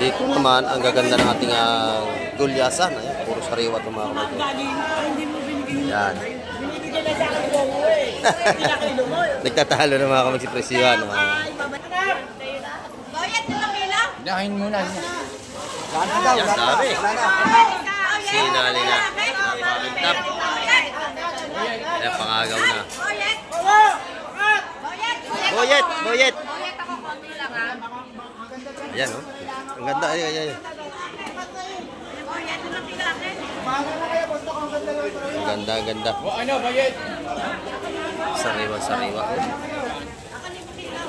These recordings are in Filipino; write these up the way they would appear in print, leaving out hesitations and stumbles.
Dito naman, ang gaganda ng ating gulyasan. Ayan, puro sariwa ito mga kamay. Ayan. Nagtatalo na mga kamay si Presyuhan. Dahin muna. Yan sabi. Sinali na. Napakintap. Ayan, pangagaw na. Boyet! Boyet! Ayan, oh. Ang ganda. Ayan. Ang ganda. Ano, Boyet? Sariwa.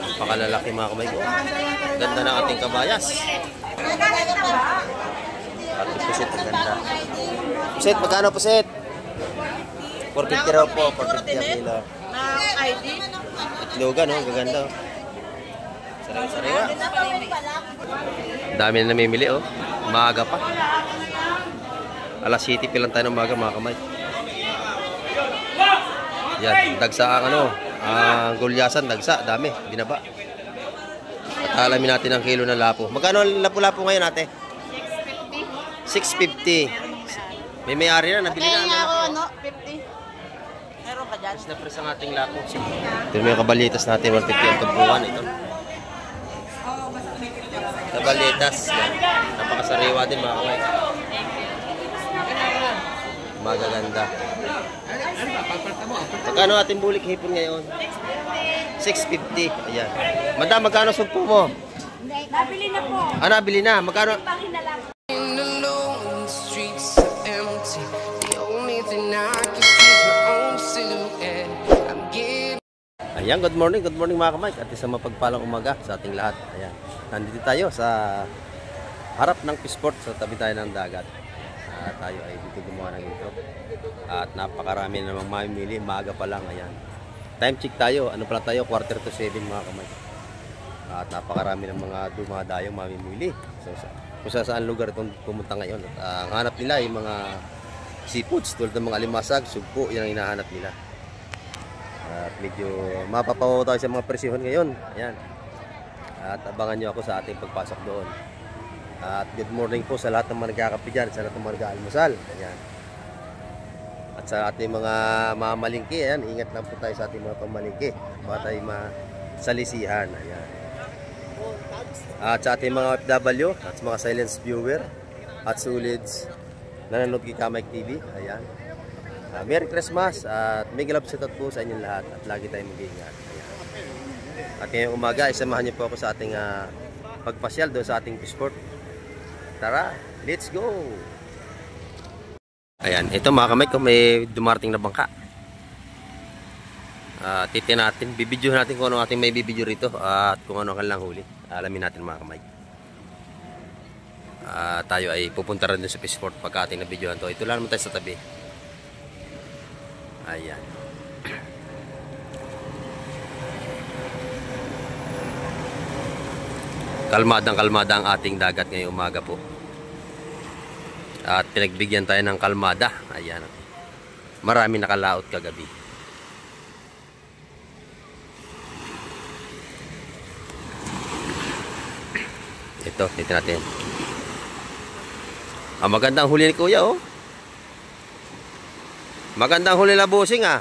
Napakalalaki mga kamay ko. Ganda ng ating kabayas. Ating pusit, ang ganda. Pusit, magkano pusit? 450 raw po, 450 ang kilo. Itlogan, no? Gaganda, oh. Sariwa. Dami na namimili, oh. Maaga pa. Alas 7 pa lang tayo ng umaga, mga kamay. Yan, dagsa ang ang gulyasan, dagsa, dami, binaba. At alamin natin ang kilo ng lapo. Magkano ang lapu-lapo ngayon, ate? 650. May may-ari na, nabili na. Ano, 50. Meron ka dyan? Mas na-press ang ating lapo. Ito yung kabalitas natin, 150 ang tumpuan. Ito. Kabalitas. Napakasariwa din, mga kamay. Magaganda. Magkano ating bulik hipon ngayon? 650. Ayan. Madam, magkano sumpo mo? Nabili na po. Nabili na. Magkano? Ayan, good morning mga kamay. At isang mapagpalang umaga sa ating lahat. Ayan. Nandito tayo sa harap ng Peaceport, sa tabi tayo ng dagat. Tayo ay dito gumawa ng intro. At napakarami namang mamimili, maaga pa lang. Ayan. Time check tayo. Ano pala tayo? 6:45 mga kamay. At napakarami ng mga dumadayong mamimili. So, kung saan lugar itong pumunta ngayon. At ang hanap nila ay mga seafoods tulad ng mga alimasag, sugpo, yan ang hinahanap nila. At medyo mapapawaw tayo sa mga presyohan ngayon. Ayan. At abangan nyo ako sa ating pagpasok doon. At good morning po sa lahat ng mga nagkakape dyan, sa lahat ng mga nag-aalmusal. Ayan. At sa ating mga mamalingki, ayan, ingat lang po tayo sa ating mga pamalingki. Baka tayo masalisihan. Ayan. At sa ating mga OFW, at sa mga silence viewer, at sulids, nanonood kay Kamay TV. Ayan. Merry Christmas at may love shout out po sa inyong lahat at lagi tayong mag-iingat. At ngayong umaga, isamahan niyo po ako sa ating pagpasyal doon sa ating Peaceport. Tara, let's go! Ayan, ito mga kamay ko, may dumarating na bangka. Titin natin, bibidyo natin kung ano ating may bibidyo rito at kung ano ang kanilang huli. Alamin natin mga kamay. Tayo ay pupunta rin doon sa Peaceport pagka ating nabidyohan to. Ito lang naman tayo sa tabi. Ayan. Kalmadang-kalmada ang ating dagat ngayong umaga po. At pinagbigyan tayo ng kalmada. Ayan. Marami nakalaot kagabi. Ito, dito natin. Magandang huli ni Kuya, oh. Magandang huli na busing, ah.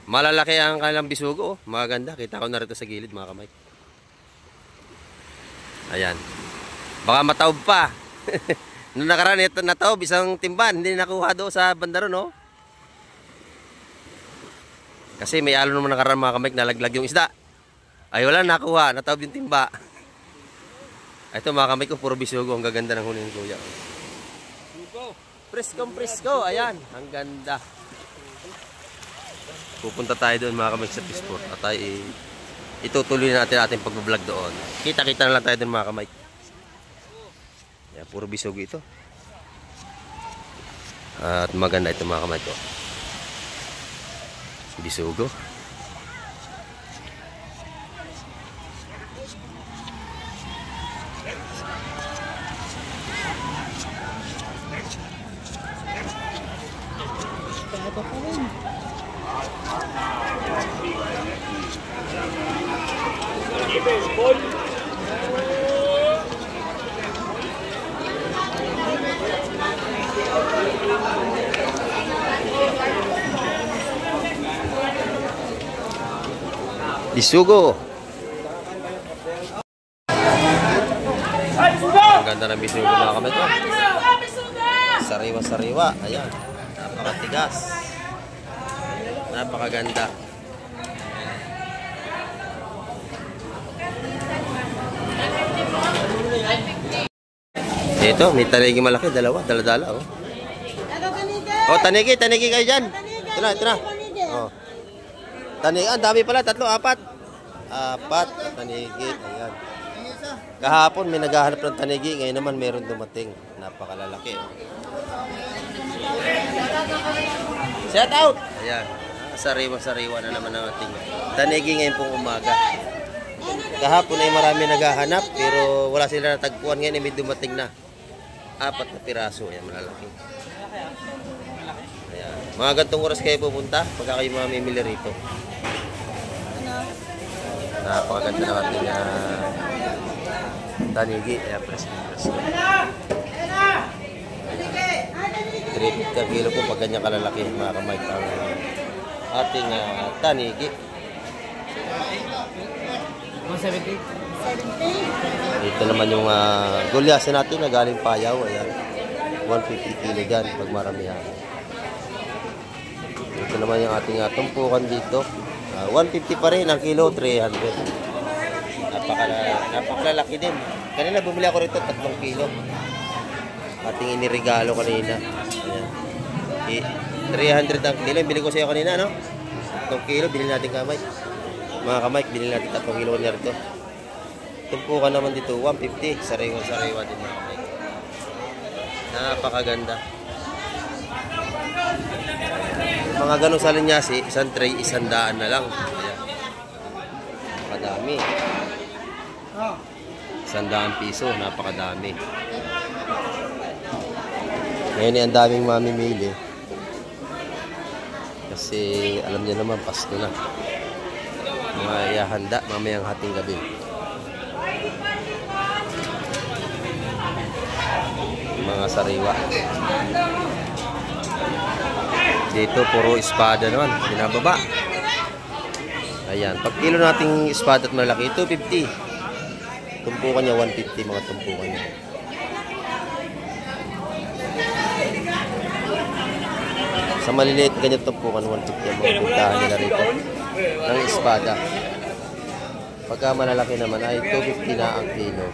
Malalaki ang kanilang bisugo, oh. Maganda. Kita ko na rito sa gilid, mga kamay. Ayan. Baka mataob pa. Noong nakaraan, ito nataob, isang timban. Hindi nakuha doon sa bandaro, no? Kasi may alon naman nakaraan, mga kamay, nalaglag yung isda. Ay, wala nakuha. Nataob yung timba. Ito, mga kamay ko, puro bisugo. Ang gaganda ng huli ng Kuya. Presko. Ayan. Ang ganda. Pupunta tayo doon, mga kamay, sa Peaceport. At tayo itutuloy natin ating pag-vlog doon. Kita-kita na lang tayo doon, mga kamay. Yan, puro bisugo ito. At maganda ito, mga kamay ko. Bisugo. Bisugo. Ang ganda ng bisugo mga kamay ko. Sariwa-sariwa. Ayan. Napakatigas. Napakaganda. Ito, may tanigi malaki. Dalawa. Dala-dala. Oh. Oh, tanigi kayo dyan. Ito na. Oh. Tanigi, ang dami pala. 3, 4. 4 tanigi. Ayan. Kahapon may naghahanap ng tanigi. Ngayon naman meron dumating. Napakalalaki. Shout out! Ayan. Sariwa-sariwa na naman ang ating tanigi ngayon pong umaga. Kahapon ay marami naghahanap pero wala sila natagpuan. Ngayon ay may dumating na. 4 na piraso. Ayan, malalaki. Ayan. Mga gantong oras kayo pupunta pagka kayo mamimili rito. Napakaganda na ating tanigi. Ayan, press. 350 kilo po pag ganyan kalalaki mga kamay ang ating tanigi. 170. Ito naman yung gulyasin natin na galing Payaw. Ayan. 150 kilo dyan pag maramihan. Ito naman yung ating tumpukan dito. 150 pa rin ang kilo, 300. Napakalalaki din. Kanina bumili ako rito 3 kilo. Ating iniregalo kanina. Ayan. 300 ang kilo. Bili ko sa iyo kanina, no? 3 kilo, bilhin natin kamay. Mga kamay, bilhin natin 3 kilo niya rito. Tumpukan naman dito, 150. Sariwa-sariwa din mga kamay. Napakaganda. Mga ganong sa linyasi, isang tray, 100 na lang. Ayan. Napakadami. 100 piso, napakadami. Ngayon ang daming mamimili. Kasi alam niyo naman, Pasko na. Mga ihahanda mamayang hating gabi. Mga sariwa. Dito puro espada naman, binababa. Ayan, pag kilo nating espada at malaki, 250. Tumpukan niya 150 mga tumpukan niya. Sa maliliit ganyan tumpukan 150 ang mga puntahan nila rito ng espada. Pagka malalaki naman ay 250 na ang kilo.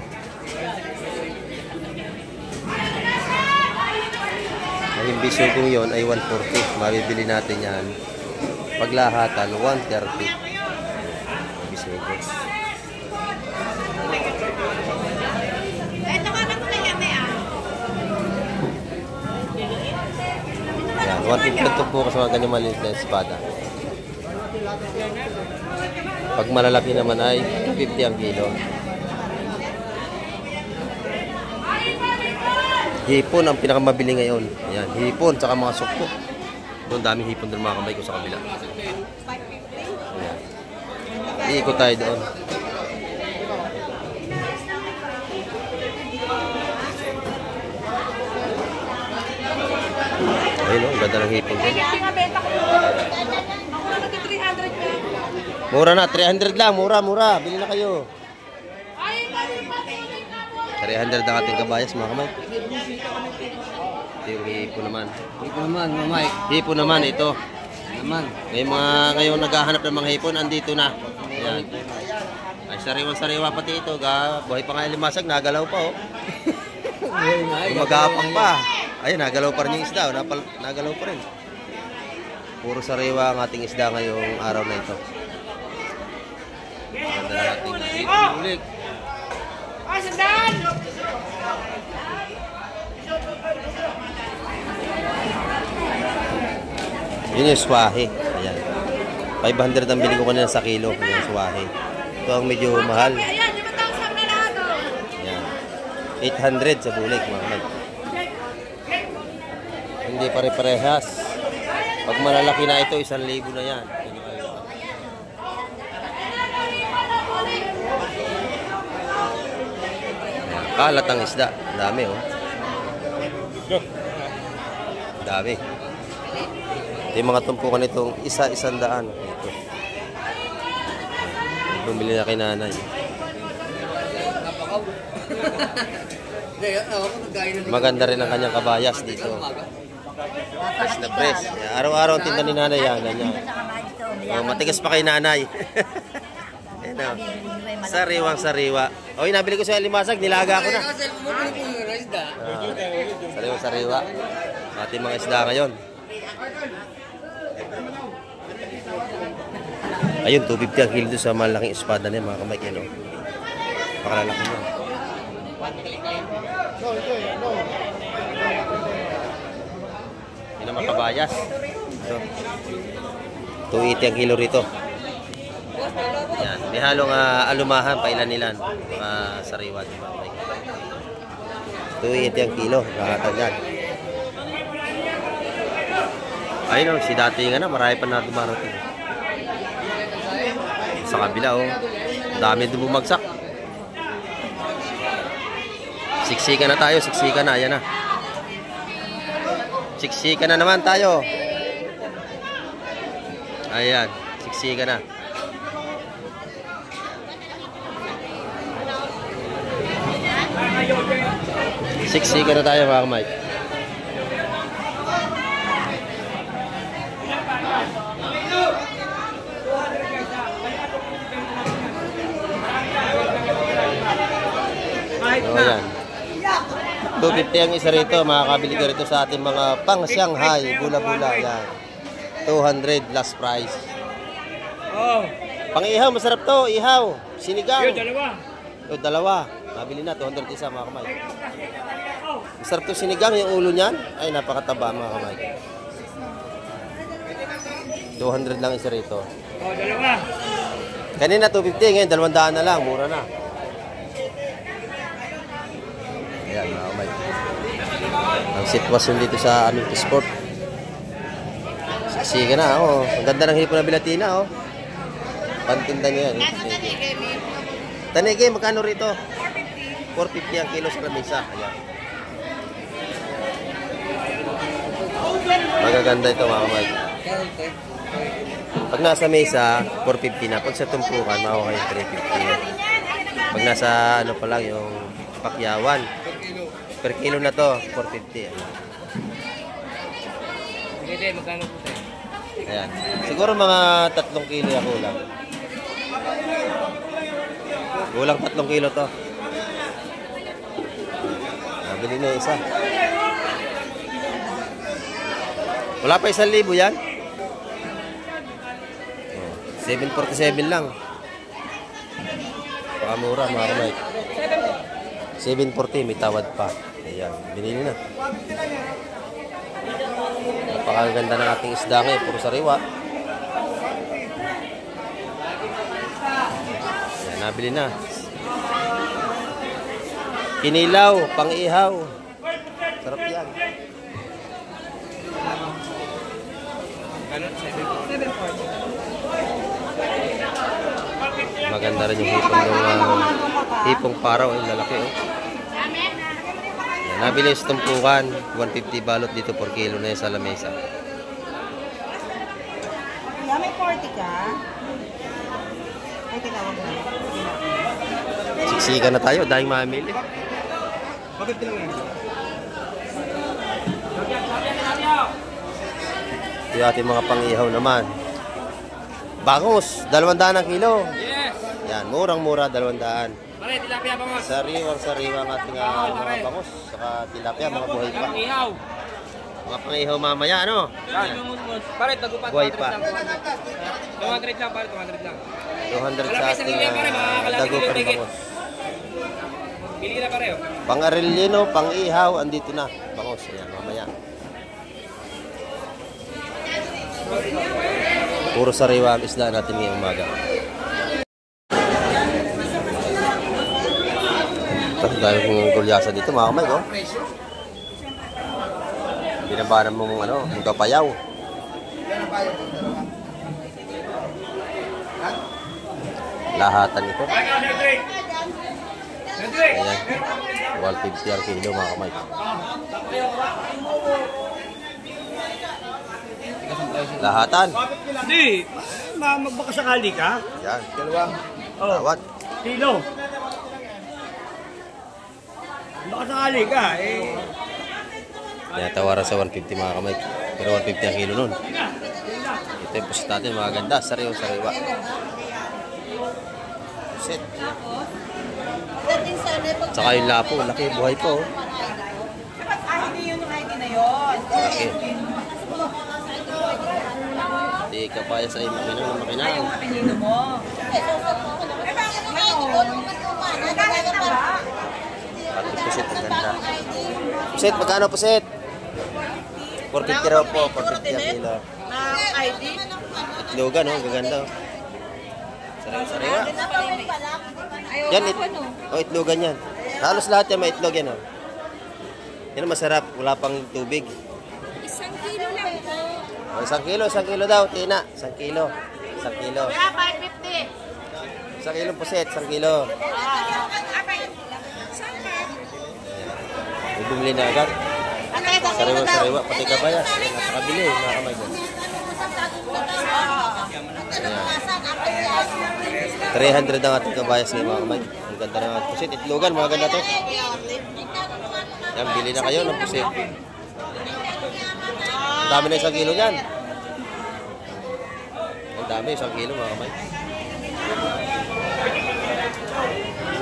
Ang bisugong yon ay 140. Mabibili natin yan. Paglahatan 130. Bisugong. Yan, 150 ito po kasi mga ganyan maliit na espada. Pag malalaki naman ay 250 ang kilo. Hipon ang pinakamabili ngayon. Ayan, hipon tsaka mga sukpo. Doon daming hipon doon mga kamay ko sa kabila. Ayan. Iikot tayo doon. Ayun o, ganda ng hipon doon. Mura na, 300 lang. Mura. Bili na kayo. 300 ang ating kabayas mga kamay. Ito yung hipo naman. Mamay. Hipo naman ito. Naman. Ngayon naghahanap ng mga hipon, andito na. Ayan. Ay sariwa-sariwa pati ito. Buhay pa nga yung limasag, nagalaw pa oh. Magapang pa. Ayun, nagalaw pa rin yung isda. Nagalaw pa rin. Puro sariwa ang ating isda ngayong araw na ito. Ganda na ating hipon ulit. Yun yung swahe. Ayan. 500 ang bili ko kanina sa kilo. Yung swahe. Ito ang medyo mahal. Ayan. 800 sa bulik mga kamay. Hindi pare-parehas. Pag malalaki na ito, 1,000 na yan. Kalat ang isda. Dami oh. Dami. Ito yung mga tumpukan itong 100. Ito. bumili na kay nanay. Maganda rin ang kanyang kabayas dito. Press na press. Araw-araw ang tinda ni nanay yan. Ganyan. Oh, matigas pa kay nanay. Ayan o. Sariwang sariwa. O, nabili ko sa limasag. Nilaga ko na. Sariwang sariwa. Ating mga isda ngayon. Ayun, 250 ang kilo sa malaking espada niya mga kamay. Yan o. Pakalalaki niya. Yan ang makabayas. 280 ang kilo rito. Yan. May halong alumahan, pailan-ilan. Mga sariwa. 280 ang kilo. Nakatag yan. Ayun o, si dati nga na, marami pa na dumarating. Sa kabila o, dami din bumagsak. Siksika na tayo, siksika na, ayan na. Siksika na naman tayo. Ayan, siksika na. Siksika na tayo mga kamay. So, ayan. 250 ang isa rito. Makakabili ka rito sa ating mga pang Shanghai. Bula-bula. Ayan. 200 last price. Pang ihaw. Masarap to. Ihaw. Sinigang. Dalawa. Nabili na. 200 isa mga kamay. Masarap to sinigang. Yung ulo niyan. Ay napakataba mga kamay. 200 lang isa rito. Dalawa. Kanina 250. Ngayon 200 na lang. Mura na. Ayan mga kamay. Ang sitwasyon dito sa aming sport. Siksika na. Oh. Ang ganda ng hipo na bilatina. Oh. Pantinda niya yan. Tanigay, magkano rito? 450 ang kilo sa lamesa. Ayan. Magaganda ito mga kamay. Pag nasa mesa, 450 na. Pag sa tumpukan, makuha kayo 350. Pag nasa ano pa lang yung pakyawan. Per kilo na to, 450. Sige, magkano po tayo? Ayan. Siguro mga 3 kilo yung kulang. Kulang 3 kilo to. Nabili na isa. Wala pa 1,000 yan? 747 lang. Pakamura mga kamay. 740, may tawad pa. Ayan, binili na. Napakaganda ng ating isda ngayon, puro sariwa. Ayan, nabili na. Kinilaw, pang-ihaw. Sarap yan. Maganda rin yung hipong paraw, yung lalaki oh. Yan, nabili sa tumpukan, 150 balot dito per kilo na yung sa lamesa. Yeah, may 40 ka? Ay, teka, wag na. Siksika na tayo, dahil mamili. Bakit lang yan? Ito yung ating mga pang-ihaw naman. Bangus, 200 ang kilo. Yes! Yan, murang-mura, 200. Pare, tilapia pa mo. Sariwang-sariwa ang ating mga bangus. Saka tilapia, mga buhay pa. Ihaw. Mga pang-ihaw mamaya, ano? Yan. Pare, tagupat. Buhay pa. 200 lang, pare, 200 lang. 200 sa ating dago pa rin bangus. Pili na pare, oh. Pang-arilino, pang-ihaw, andito na. Bangus, yan, mamaya. Puro sariwa ang isda natin ngayong umaga. Ito, dahil kong gulyasa dito, mga kamay ko. Binabanan mo mong ano, mong kapayaw. Lahatan ito. Ayan, 150 ang kilo, mga kamay. Lahatan. Hindi, magbaka sakali ka. Yan. Tawad. Kilo. Baka sakali ka, eh. Tinatawaran sa 150 mga kamay. Pero 150 ang kilo nun. Ito yung pusit natin, mga ganda. Sariwa. Pusit. Tsaka yung lapo, laki, buhay po. Hindi yun yung ID na yun. Okay. Hindi ka pa sa makinang. Ay, yung apelyido mo. Pati pusit, ang ganda. Pusit, magkano pusit? 450 raw po, 450 ang kilo. Na ID? Itlogan, oh, gaganda. Oh. Sariwa. Ayaw Yan, ako, no? itlogan yan. Halos lahat yan, may itlog yan, oh. Yan ang masarap, wala pang tubig. 1 kilo lang po. Oh, 1 kilo daw, Tina. 1 kilo. 1 kilo. Kaya 550. 1 kilo pusit, 1 kilo. May bumili na agad. Sariwa, pati kabayas. Ayan, napakabili, mga kamay ko. Ayan. 300 ang ating kabayas ngayon, mga kamay. Ang ganda ng ating pusit. Itlogan, mga ganda to. Yan, bili na kayo ng pusit. Ang dami na 1 kilo niyan. Ang dami, 1 kilo, mga kamay.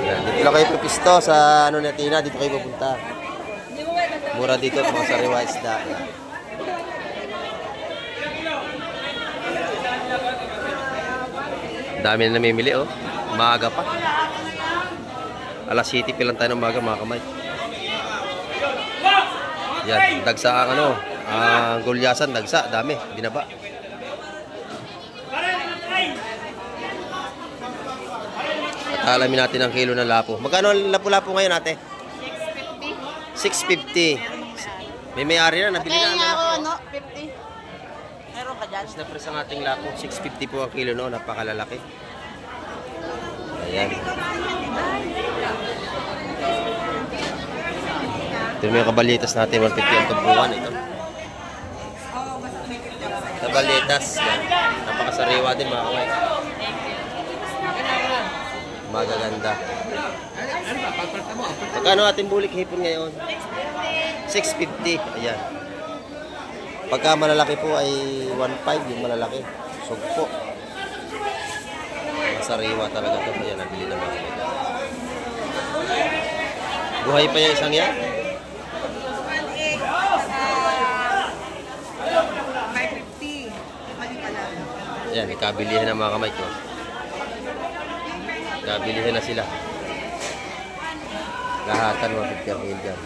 Yan, dito lang kayo pipisto sa ano na Tina, dito kayo pupunta. Mura dito at mga sariwa isda. Dami na namimili, oh. Maaga pa. Alas 7 pa lang tayo ng umaga, mga kamay. Yan, dagsa ang ano, ang gulyasan, dagsa, dami, binaba. At alamin natin ang kilo ng lapo. Magkano ang lapu-lapo ngayon, ate? 650. May may-ari na, nabili na. Kaya ako, ano, 50. Meron ka dyan? Mas na-press ang ating lapo. 650 po ang kilo, no? Napakalalaki. Ayan. Ito yung kabalitas natin. 150 ang tumpuan. Ito. Kabalitas. Yan. Napakasariwa din, mga kaway. Magaganda. Magkano ating bulik hipon ngayon? 650. Ayan. Pagka malalaki po ay 1.5 yung malalaki. Sugpo. Masariwa talaga ito. Ayan, nabili naman. Buhay pa yung isang yan? 550. Mali pala. Ayan, ikabilihan ng mga kamay ko. Ikabilihan na sila. Lahatan 150 ang kilo dyan.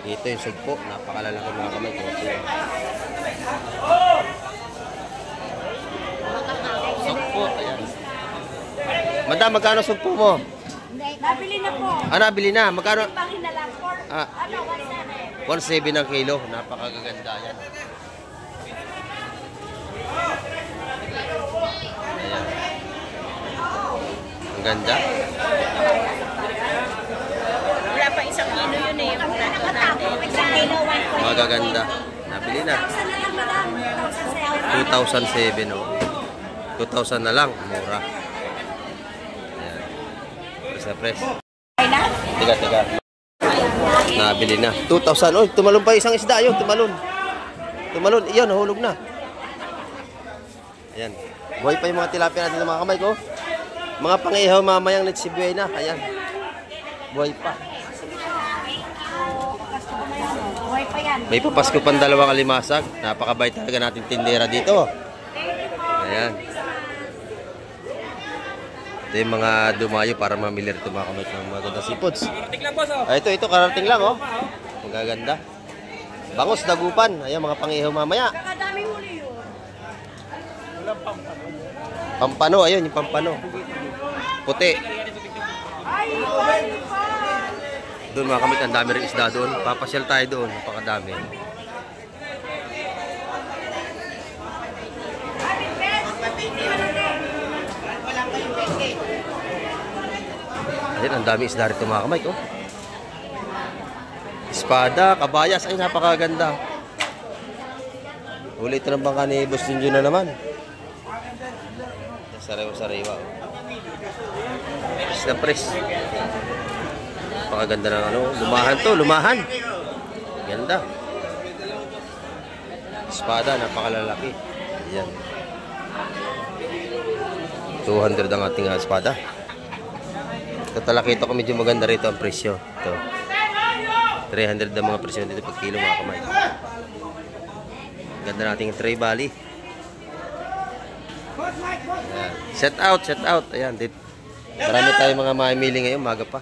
Dito yung sugpo. Napakalalaki mga kamay ko. Sugpo, ayan. Madam, magkano sugpo mo? Nabili na po. Ah, nabili na. Magkano? Pangin na lang. Ah, 1.7 ang kilo. Napakaganda yan. Ayan. Ang ganda. Wala pa 1 kilo yun eh. Yung plato natin. 1 kilo, 1.5. Magaganda. Nabili na. 2,007 oh. 2,000 na lang. Mura. Ayan. Press na press. Tiga. Nabili na. 2,000. Oh, tumalon pa isang isda yun. Tumalon. Iyon, nahulog na. Ayan. Buhay pa yung mga tilapia natin ng mga kamay ko. Mga pangihaw mamayang netsibwena. Ayan. Buhay pa. Buhay pa yan. May papasko pang 2 kalimasag. Napakabait talaga natin tindera dito. Ayan. Ito yung mga dumayo para mamili rito mga kamay ng mga ganda seafoods. Karating lang, boss, oh. Ah, ito karating lang oh. Magaganda. Bangos, dagupan. Ayan, mga pangihaw mamaya. Kakadaming huli yun. Pampano, ayun yung pampano. Puti. Doon mga kamit, ang dami rin isda doon. Papasyal tayo doon, napakadami. Ayun, ang dami isda rito mga kamay, oh. Espada, kabayas. Ay, napakaganda. Ulit ng bangka ni Boss Junjun na naman. Sariwa-sariwa. Press na press. Napakaganda ng ano. Lumahan to, lumahan. Ganda. Espada, napakalalaki. Ayan. 200 ang ating espada. Ito talakito ko medyo maganda rito ang presyo. Ito. 300 ang mga presyo dito pag kilo mga kamay. Ganda nating tray bali. Ayan. Set out. Ayan. Marami tayong mga mamimili ngayon, maga pa.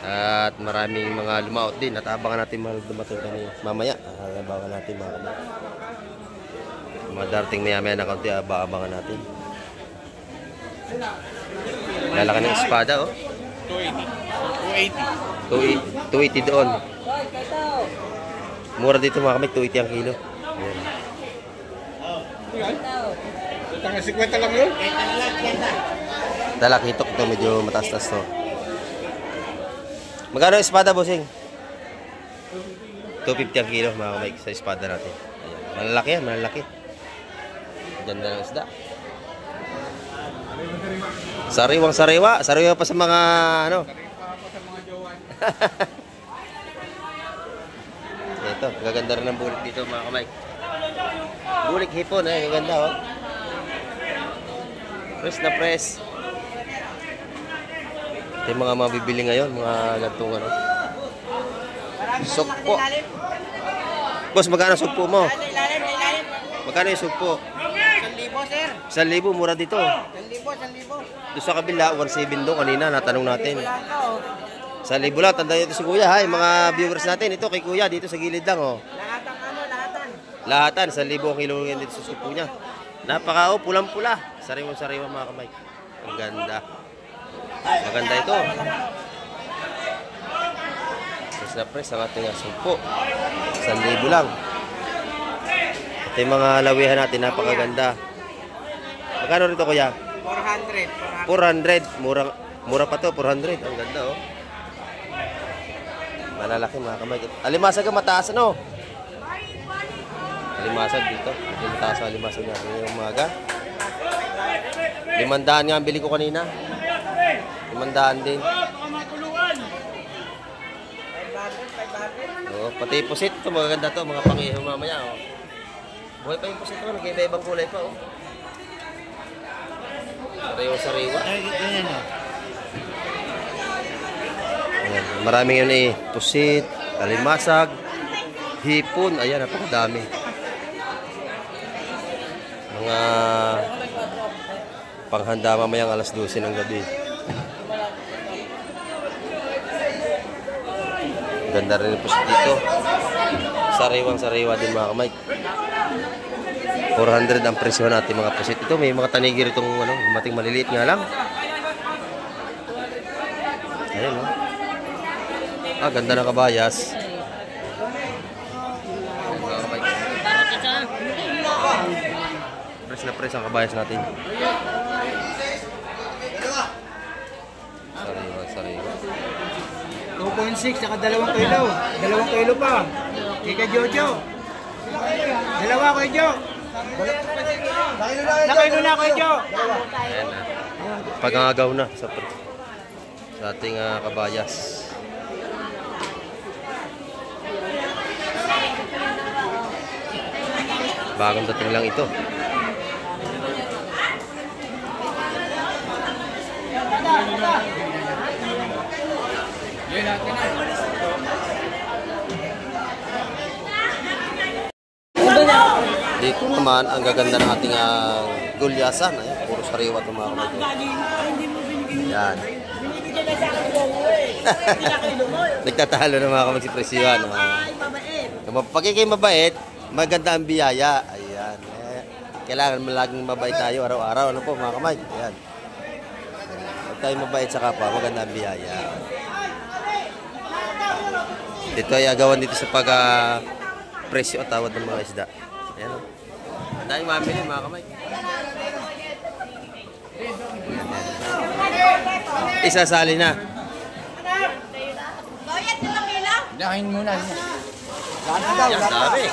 At maraming mga lumaot din. At abangan natin mga dumating kami mamaya. Abangan natin mga kamay. Mga darating maya na kaunti, abangan natin. Lalaki ng espada, oh. 280 doon. Mura dito mga kamay, 280 ang kilo. Ayan. Tanga 50 lang yun? Dalakitok ito, medyo mataas-taas to. Magkano ang espada, bossing? 250 ang kilo mga kamay sa espada natin. Ayan. Malalaki yan, malalaki. Ganda ng isda. Sariwang-sariwa. Sariwa pa sa mga ano. Ito, gaganda rin ng bulik dito mga kamay. Bulik hipon, ang ganda oh. Press na press. Ito yung mga mabibili ngayon, mga gantong ano. Sugpo. Boss, magkano sugpo mo? Magkano yung sugpo? 1,000, sir. 1,000, mura dito. 1,000. Doon sa kabila, 1,700 doon kanina, natanong natin. 1,000 lang, tandaan nyo ito si Kuya ha, yung mga viewers natin. Ito kay Kuya, dito sa gilid lang oh. Lahatan, 1,000 ang kilo yan dito sa supo niya. Napaka oh, pulang-pula. Sariwa-sariwa mga kamay. Ang ganda. Maganda ito. Press na press ang ating supo. 1,000 lang. Ito yung mga lawihan natin, napakaganda. Magkano rito Kuya? 400. Mura pa to, 400. Ang ganda oh. Malalaki mga kamay. Alimasag ka mataas ano? Alimasag dito. Medyo mataas ang alimasag natin ngayong umaga. 500 nga ang bili ko kanina. 500 din. Oh, pati pusit ito, magaganda to, mga pangiho mamaya oh. Buhay pa yung pusit ito, nag-iba-ibang kulay pa oh. Sariwa-sariwa. Ayan, maraming yun eh. Pusit, alimasag, hipon. Ayan, napakadami. Mga panghanda mamayang alas 12 ng gabi. Ganda rin yung pusit dito. Sariwang-sariwa din mga kamay. 400 ang presyo natin mga pusit. Ito may mga tanigir itong ano, mating maliliit nga lang. Ayan oh. Ah, ganda ng kabayas. Ayan, mga kamay. Press na press ang kabayas natin. Sariwa. 2.6 saka 2 kilo. 2 kilo pa. Kika Jojo. Dalawa ko Jo. Nakailan na ako Jo. Ayan na. Pagangagaw na sa ating kabayas. Bagong dating lang ito. Dito naman ang gaganda ng ating gulyasan. Ayan, puro sariwa itong mga kamay. Ayan. Nagtatalo ng mga kamay si Presyuan. Pag kayo mabait, maganda ang biyaya. Ayan. Kailangan laging mabait tayo araw-araw. Ano po mga kamay? Ayan. Pag tayo mabait sa kapwa, maganda ang biyaya. Dito ay agawan dito sa presyo at tawad ng mga isda. Ayan o. Ang daming mamili mga kamay. Isasali na. Unahin muna. Yan, dami.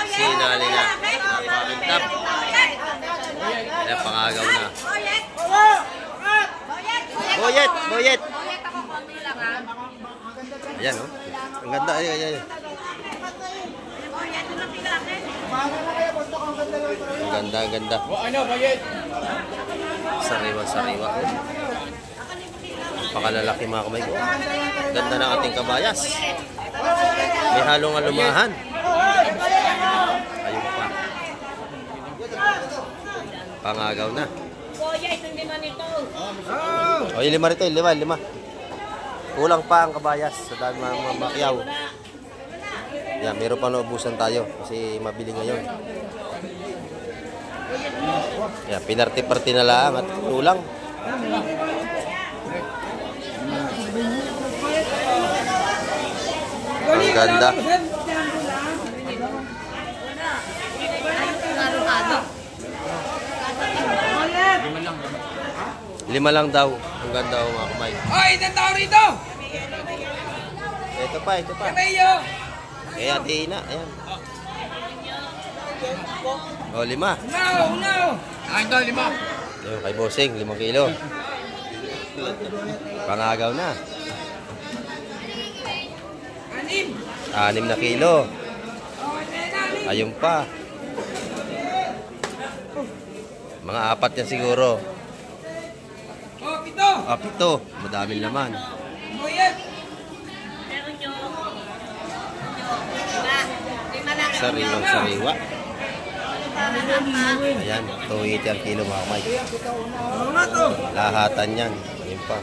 Sinali na. Napakintap. Ayan, pangagaw na. Boyet! Boyet! Ayan, oh. Ang ganda. Ayan, ayan. Ang ganda, ang ganda. Ano, Bayet? Sariwa, sariwa. Napakalalaki mga kamay ko. Ganda ng ating kabayas. May halong alumahan. Ayun pa. Pangagaw na. O, yung lima rito, yung lima. Kulang pa ang kabayas sa dami mga makyaw. Yan, meron pa naubusan tayo kasi mabili ngayon. Yan, pinarti-parti na lang at kulang. Ang ganda. Lima lang daw. Ang ganda ho mga kamay. Oy, isang tao rito! Ito pa, ito pa. Mayo! Kaya Ate Ina, ayan. O, 5. No! Ito, 5. Yung kay Bossing, 5 kilo. Pangagaw na. 6 na kilo. Ayun pa. Mga 4 yan siguro. Oh, 7. 7. Madaming laman. Boyet! Sariwang sariwa. Ayan, 280 ang kilo mga kamay. Lahatan yan. Ayun pa.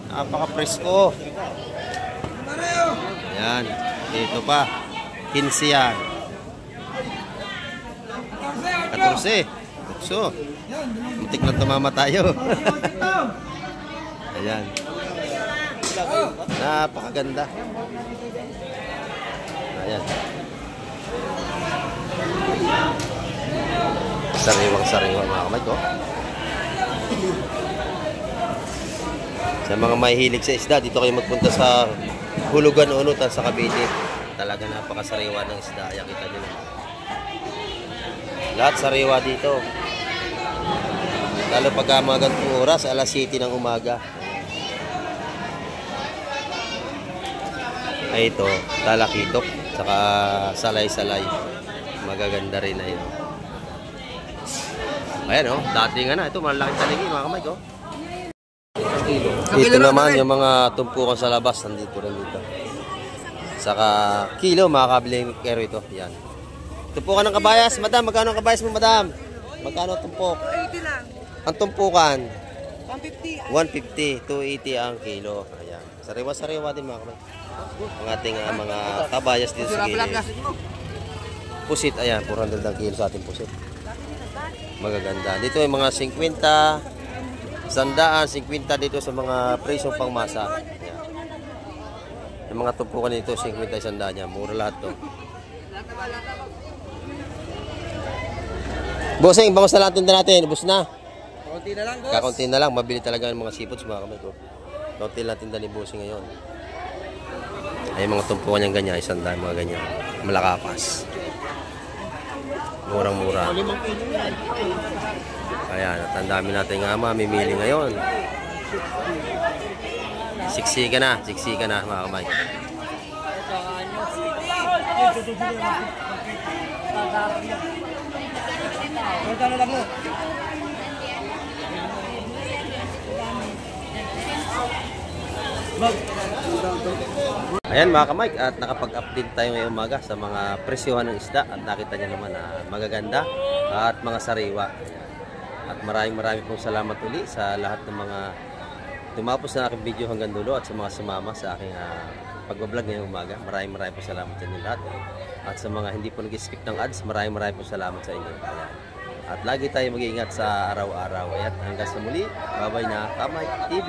Napaka-presko. Ayan, dito pa. 15 yan. 14. Tukso. Muntik lang tumama tayo. Ayan. Napakaganda. Ayan. Sariwang-sariwa mga kamay ko. Sa mga mahihilig sa isda, dito kayo magpunta sa Hulugan Unutan sa Cavite. Talaga napakasariwa ng isda. Ayan, kita nyo naman. Lahat sariwa dito. Lalo pagka mga ganitong oras, alas 7 ng umaga. Ay ito, talakitok, saka salay-salay. Magaganda rin na yun. Ayan o, dati nga na. Ito, malaking taligi mga kamay ko. Dito naman yung mga tumpukan sa labas, nandito rin dito. Saka kilo, makakabili kero ito. Yan. Tumpukan ng kabayas. Madam, magkano ang kabayas mo, madam? Magkano ang tumpok? 80 lang. Ang tumpukan? 150. 150, 280 ang kilo. Ayan. Sariwa-sariwa din mga kamay. Ang ating mga kabayas dito sa gilid. Pusit, ayan, 400 ang kilo sa ating pusit. Magaganda. Dito yung mga 50, 100, 50 dito sa mga presyo pang masa. Ayan. Yung mga tumpukan dito, 50, 100 niya. Mura lahat to. Bossing, bangus na lang tinda natin. Ubus na. Konti na lang, boss. Kakunti na lang. Mabili talaga ng mga seafoods mga kamay ko. Kakunti lang tinda ni Bossing ngayon. Ay mga tumpukan niyang ganyan, 100 mga ganyan. Malakapas. Murang-mura. Ayan, at ang dami natin nga mamimili ngayon. Siksika na mga kamay. Ayan mga kamay, at nakapag-update tayo ngayong umaga sa mga presyohan ng isda at nakita niyo naman na magaganda at mga sariwa. Ayan. At maraming pong salamat uli sa lahat ng mga tumapos na aking video hanggang dulo at sa mga sumama sa aking pagbablog ngayong umaga. Maraming pong salamat sa inyo lahat. At sa mga hindi po nag-skip ng ads, maraming pong salamat sa inyo. Ayan. At lagi tayo mag-iingat sa araw-araw. At hanggang sa muli, bye-bye na Kamay TV.